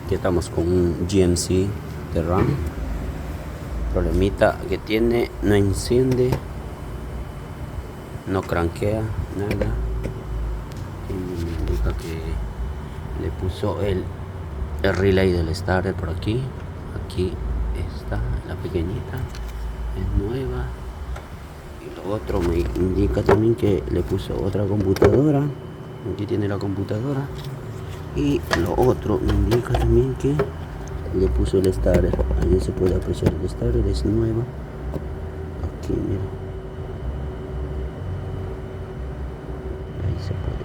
Aquí estamos con un GMC de RAM. Problemita que tiene, no enciende, no cranquea, nada. Y me indica que le puso el relay del starter por aquí. Aquí está la pequeñita, es nueva. Y lo otro me indica también que le puso otra computadora. Aquí tiene la computadora. Y lo otro me indica también que le puso el starter. Ahí se puede apreciar el starter, es nueva. Aquí mira, ahí se puede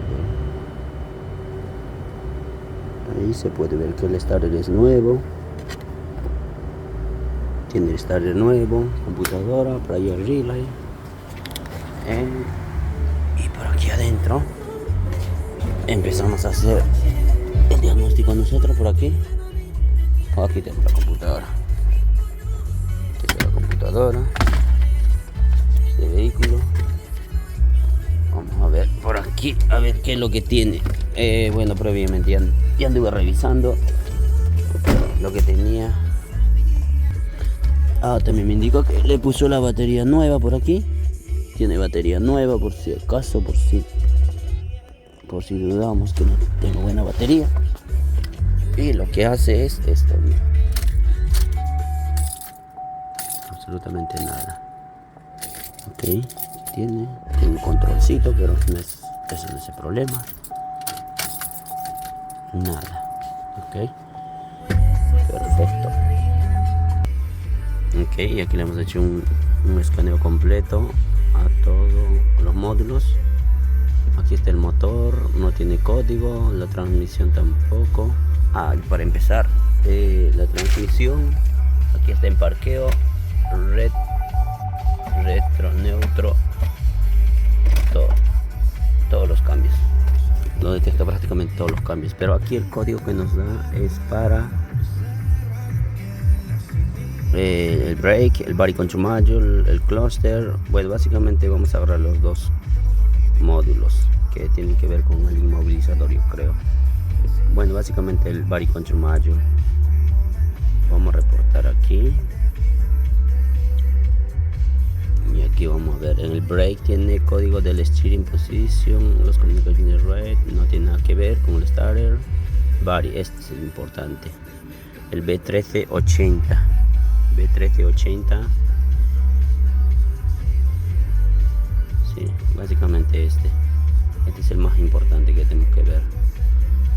ver. Ahí se puede ver que el starter es nuevo. Tiene el starter nuevo, computadora, por ahí el relay. Y por aquí adentro empezamos a hacer el diagnóstico nosotros por aquí. Aquí tenemos la computadora. Esta es la computadora. Este vehículo. Vamos a ver por aquí, a ver qué es lo que tiene. Bueno, previamente ya anduve revisando lo que tenía. También me indicó que le puso la batería nueva por aquí. Tiene batería nueva por si acaso, por si dudamos que no tengo buena batería. Y lo que hace es esto, mira. Absolutamente nada. Ok, tiene un controlcito, pero eso no es el problema. Nada. Ok, perfecto. Ok, y aquí le hemos hecho un escaneo completo a todos los módulos. Aquí está el motor, no tiene código, la transmisión tampoco. Para empezar, la transmisión, aquí está en parqueo, retro, neutro, todos los cambios. Lo detecta prácticamente todos los cambios, pero aquí el código que nos da es para el brake, el body control module, el cluster. Bueno, básicamente vamos a agarrar los dos módulos que tienen que ver con el inmovilizador, yo creo. Bueno, básicamente el body control module. Vamos a reportar aquí. Y aquí vamos a ver, en el brake tiene código del steering position, los communications rate, no tiene nada que ver con el starter. Body, este es el importante. El B1380. Sí, básicamente este es el más importante que tenemos que ver.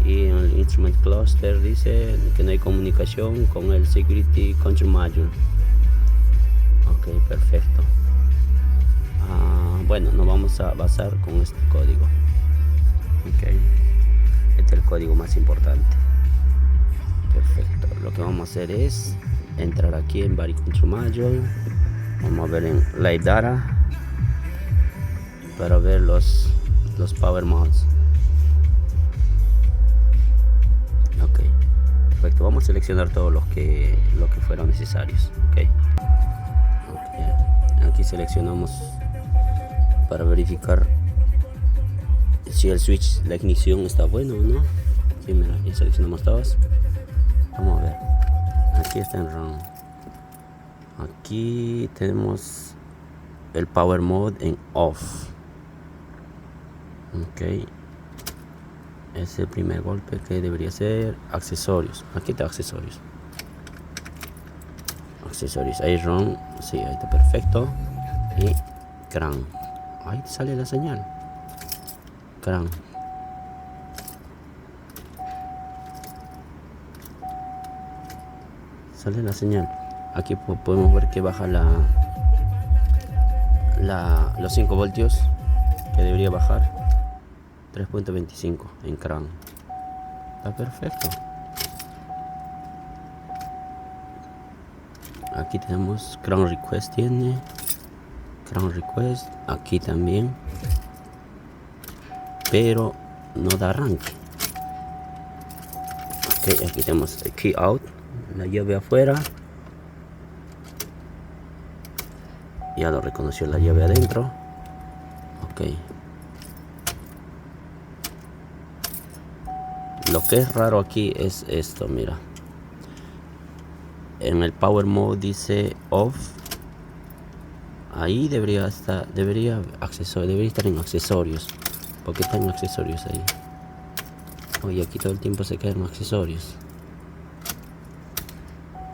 Y en el instrument cluster dice que no hay comunicación con el security control module. Ok, perfecto. Bueno, nos vamos a basar con este código. Ok, este es el código más importante. Perfecto, lo que vamos a hacer es entrar aquí en body control module. Vamos a ver en live data para ver los power mods. Ok, perfecto, vamos a seleccionar todos los que fueron necesarios. Ok, aquí seleccionamos para verificar si el switch, la ignición está bueno o no. Sí, mira, ya seleccionamos todos. Vamos a ver, aquí está en ROM. Aquí tenemos el power mode en off. Ok, es el primer golpe que debería ser. Accesorios, aquí está accesorios, ahí ROM, sí, ahí está perfecto. Y crank, ahí sale la señal, crank. Sale la señal. Aquí podemos ver que baja los 5 voltios que debería bajar. 3.25 en crank. Está perfecto. Aquí tenemos crank request, tiene crank request. Aquí también, pero no da arranque. Ok, aquí tenemos el key out, la llave afuera. Ya lo reconoció la llave adentro. Ok, lo que es raro aquí es esto, mira, en el power mode dice off. Ahí debería estar en accesorios, porque está en accesorios ahí. Oye, aquí todo el tiempo se quedan accesorios.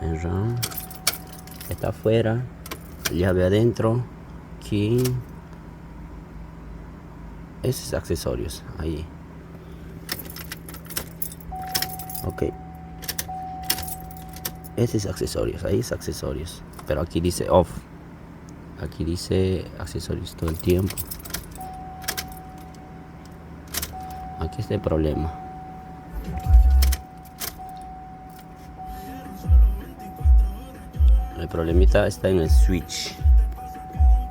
En RAM está afuera, llave adentro, key. Ese es accesorios ahí. Ok, ese es accesorios, ahí es accesorios, pero aquí dice off. Aquí dice accesorios todo el tiempo. Aquí está el problema. El problemita está en el switch.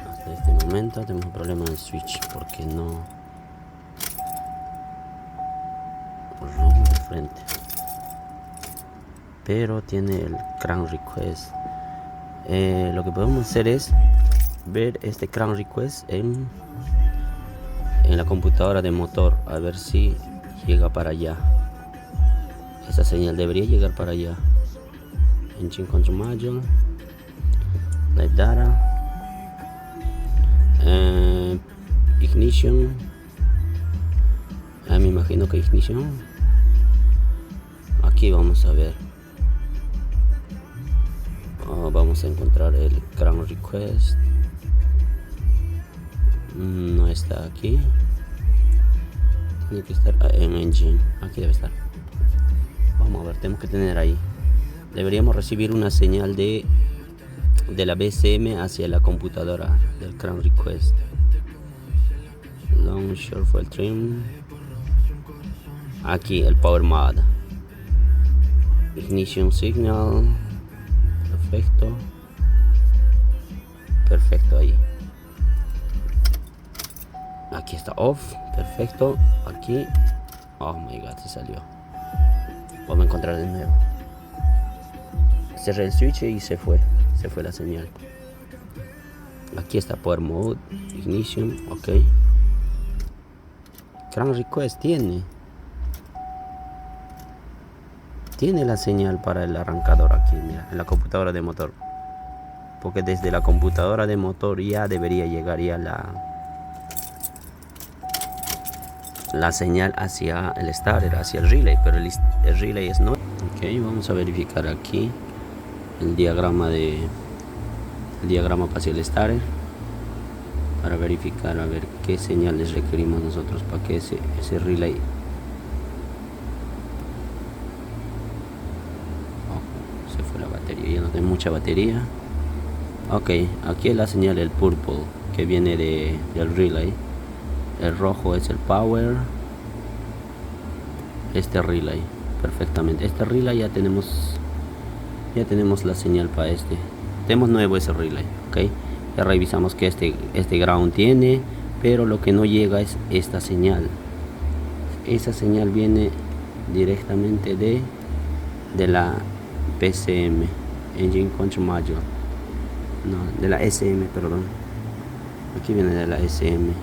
Hasta este momento tenemos un problema en el switch porque no rompe de frente. Pero tiene el crank request. Lo que podemos hacer es ver este crank request en la computadora de motor, a ver si llega para allá. Esa señal debería llegar para allá. Engine Control Module, Live Data, Ignition. Me imagino que Ignition. Aquí vamos a ver. Vamos a encontrar el crank request. No está aquí. Tiene que estar en engine. Aquí debe estar. Vamos a ver, tenemos que tener ahí. Deberíamos recibir una señal de la BCM hacia la computadora del crank request. Long short fuel trim. Aquí el power mod. Ignition signal. Perfecto. Perfecto ahí. Aquí está off. Perfecto. Aquí. Oh my god, se salió. Vamos a encontrar de nuevo. Cerré el switch y se fue la señal. Aquí está power mode, ignition, ok. Crank request tiene la señal para el arrancador aquí, mira, en la computadora de motor. Porque desde la computadora de motor ya debería llegar ya la señal hacia el starter, hacia el relay, pero el relay es no. Ok, vamos a verificar aquí el diagrama hacia el starter para verificar a ver qué señales requerimos nosotros para que ese relay. Se fue la batería, ya no tengo mucha batería. Ok, aquí es la señal del purple que viene del relay. El rojo es el power. Este relay, perfectamente. Este relay ya tenemos la señal para este. Tenemos nuevo ese relay, ok. Ya revisamos que este ground tiene, pero lo que no llega es esta señal. Esa señal viene directamente de la PCM, Engine Control Module. No, de la SM, perdón. Aquí viene de la SM.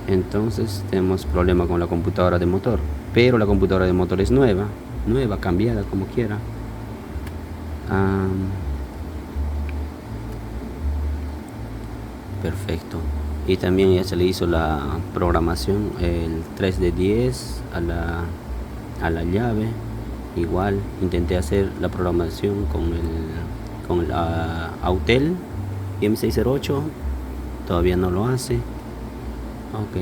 Entonces tenemos problema con la computadora de motor, pero la computadora de motor es nueva, cambiada como quiera. Perfecto. Y también ya se le hizo la programación, el 3 de 10 a la llave. Igual intenté hacer la programación con el Autel M608, todavía no lo hace. Ok,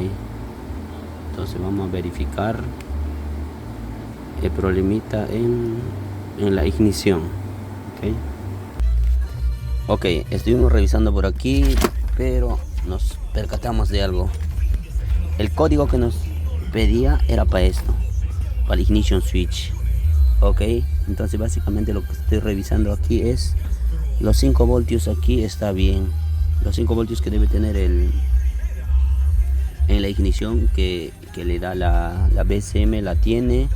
entonces vamos a verificar el problemita en la ignición. Ok, estuvimos revisando por aquí, pero nos percatamos de algo. El código que nos pedía era para esto, para el ignition switch. Ok, entonces básicamente lo que estoy revisando aquí es los 5 voltios. Aquí está bien, los 5 voltios que debe tener en la ignición que le da la BCM la tiene,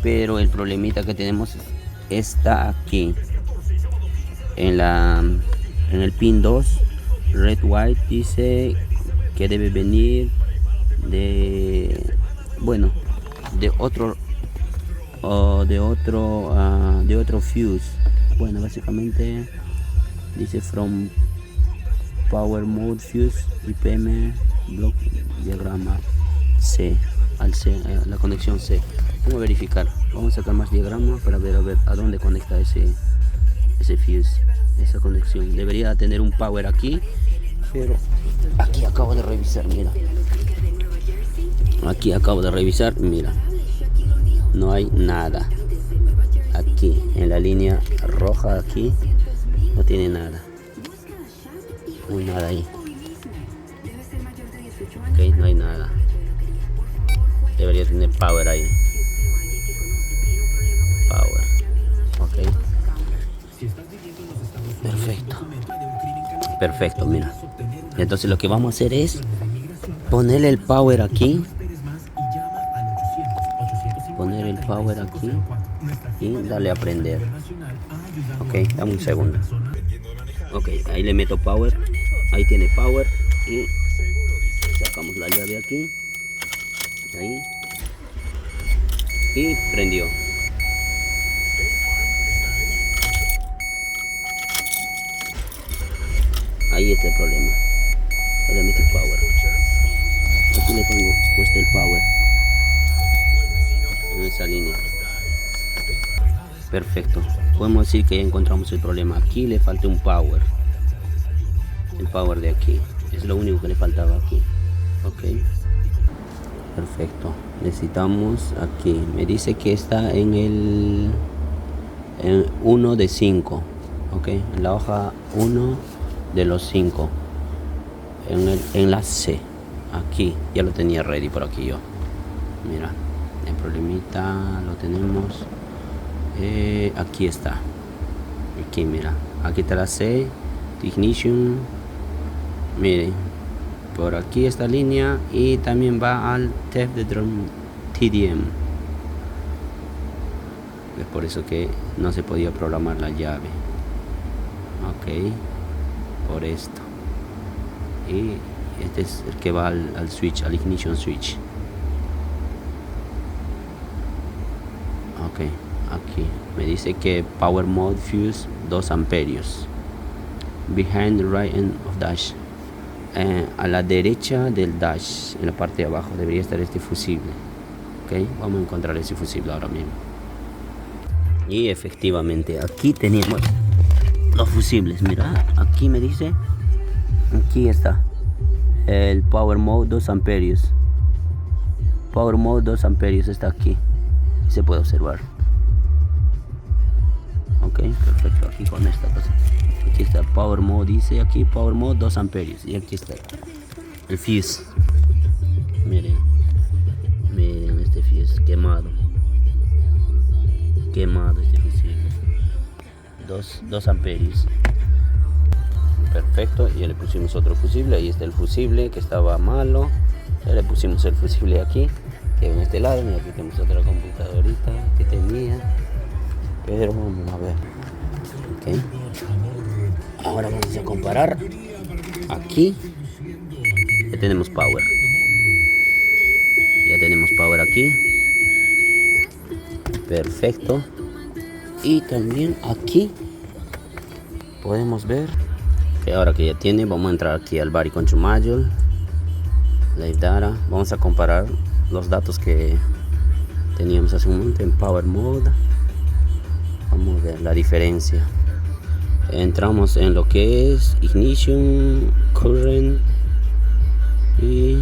pero el problemita que tenemos está aquí en el pin 2 red white. Dice que debe venir de otro de otro fuse. Bueno, básicamente dice from power mode fuse IPM block diagrama C al C, la conexión C. Vamos a verificar, vamos a sacar más diagrama para ver a dónde conecta ese fuse, esa conexión. Debería tener un power aquí, pero aquí acabo de revisar, mira. Aquí acabo de revisar, mira. No hay nada. Aquí, en la línea roja aquí, no tiene nada. No hay nada ahí. Ok, no hay nada. Debería tener power ahí. Power. Ok. Perfecto. Perfecto, mira. Entonces lo que vamos a hacer es ponerle el power aquí. Poner el power aquí y darle a prender. Ok, dame un segundo. Ok, ahí le meto power. Ahí tiene power y sacamos la llave aquí. Ahí. Y prendió. Ahí está el problema. Le meto power. Aquí le tengo puesto el power. En esa línea. Perfecto. Podemos decir que ya encontramos el problema. Aquí le falta un power. El power de aquí. Es lo único que le faltaba aquí. Ok. Perfecto. Necesitamos aquí. Me dice que está en 1 de 5. Ok. En la hoja 1 de los 5. En la C. Aquí. Ya lo tenía ready por aquí yo. Mira. El problemita lo tenemos. Aquí está. Aquí mira. Aquí está la C. Ignition. Miren. Por aquí esta línea. Y también va al TEF de drum TDM. Es por eso que no se podía programar la llave. Ok. Por esto. Y este es el que va al switch. Al ignition switch. Ok, aquí me dice que power mode fuse 2 amperios. Behind the right end of dash. A la derecha del dash, en la parte de abajo, debería estar este fusible. Ok, vamos a encontrar ese fusible ahora mismo. Y efectivamente, aquí tenemos los fusibles. Mira, aquí me dice, aquí está el power mode 2 amperios. Power mode 2 amperios está aquí. Se puede observar. Ok, perfecto. Aquí con esta cosa. Aquí está power mode, dice aquí power mode 2 amperios. Y aquí está el fuse. Miren, miren este fuse quemado. Quemado este fusible. 2 amperios. Perfecto. Y ya le pusimos otro fusible. Ahí está el fusible que estaba malo. Ya le pusimos el fusible aquí. Que en este lado, mira, aquí tenemos otra computadorita que tenía, pero vamos a ver. Ok, ahora vamos a comparar. Aquí ya tenemos power, aquí, perfecto. Y también aquí podemos ver que ahora que ya tiene, vamos a entrar aquí al Body Control Module, Live Data. Vamos a comparar los datos que teníamos hace un momento en Power Mode. Vamos a ver la diferencia. Entramos en lo que es Ignition, Current y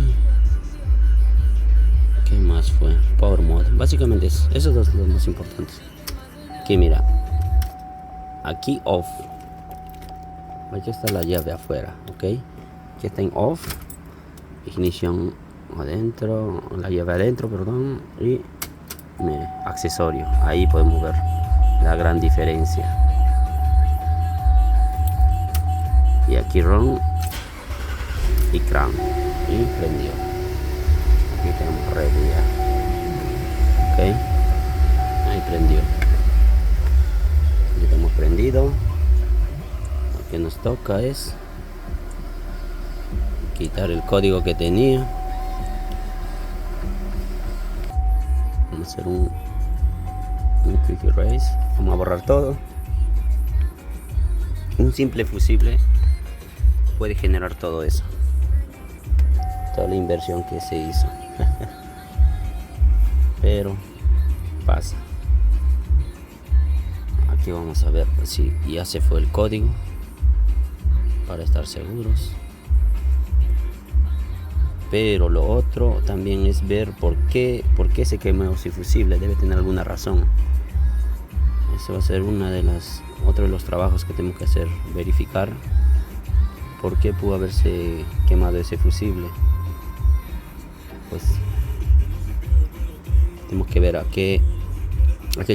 ¿qué más fue? Power Mode. Básicamente esos dos son los más importantes. Aquí mira, aquí Off. Aquí está la llave afuera, ok. Aquí está en Off. Ignition adentro, la llave adentro, perdón, y mire, accesorio. Ahí podemos ver la gran diferencia. Y aquí RON y crank y prendió. Aquí tenemos red ya. Ok, ahí prendió. Ya estamos prendido. Lo que nos toca es quitar el código que tenía. Vamos a hacer un quick erase. Vamos a borrar todo. Un simple fusible puede generar todo eso, toda la inversión que se hizo. Pero pasa. Aquí vamos a ver si ya se fue el código, para estar seguros. Pero lo otro también es ver por qué se quemó ese fusible. Debe tener alguna razón. Eso va a ser otro de los trabajos que tenemos que hacer, verificar por qué pudo haberse quemado ese fusible. Pues tenemos que ver a qué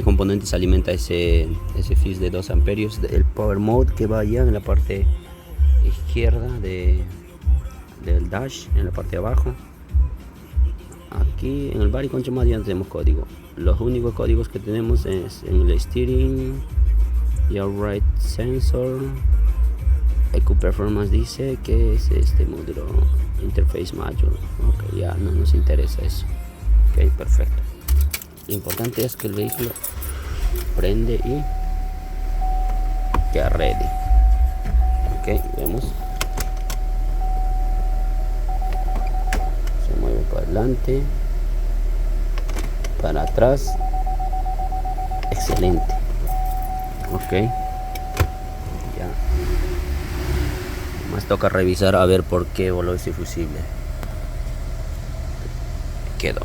componente se alimenta ese fuse de 2 amperios del power mode, que va allá en la parte izquierda del dash, en la parte de abajo. Aquí en el body control mod ya no tenemos código. Los únicos códigos que tenemos es en el steering y el right sensor. EQ Performance dice que es este módulo interface module. Ok, ya no nos interesa eso. Ok, perfecto. Lo importante es que el vehículo prende y queda ready. Ok, vemos. Se mueve para adelante, para atrás. Excelente. Ok, ya. Más toca revisar a ver por qué voló ese fusible. Quedó.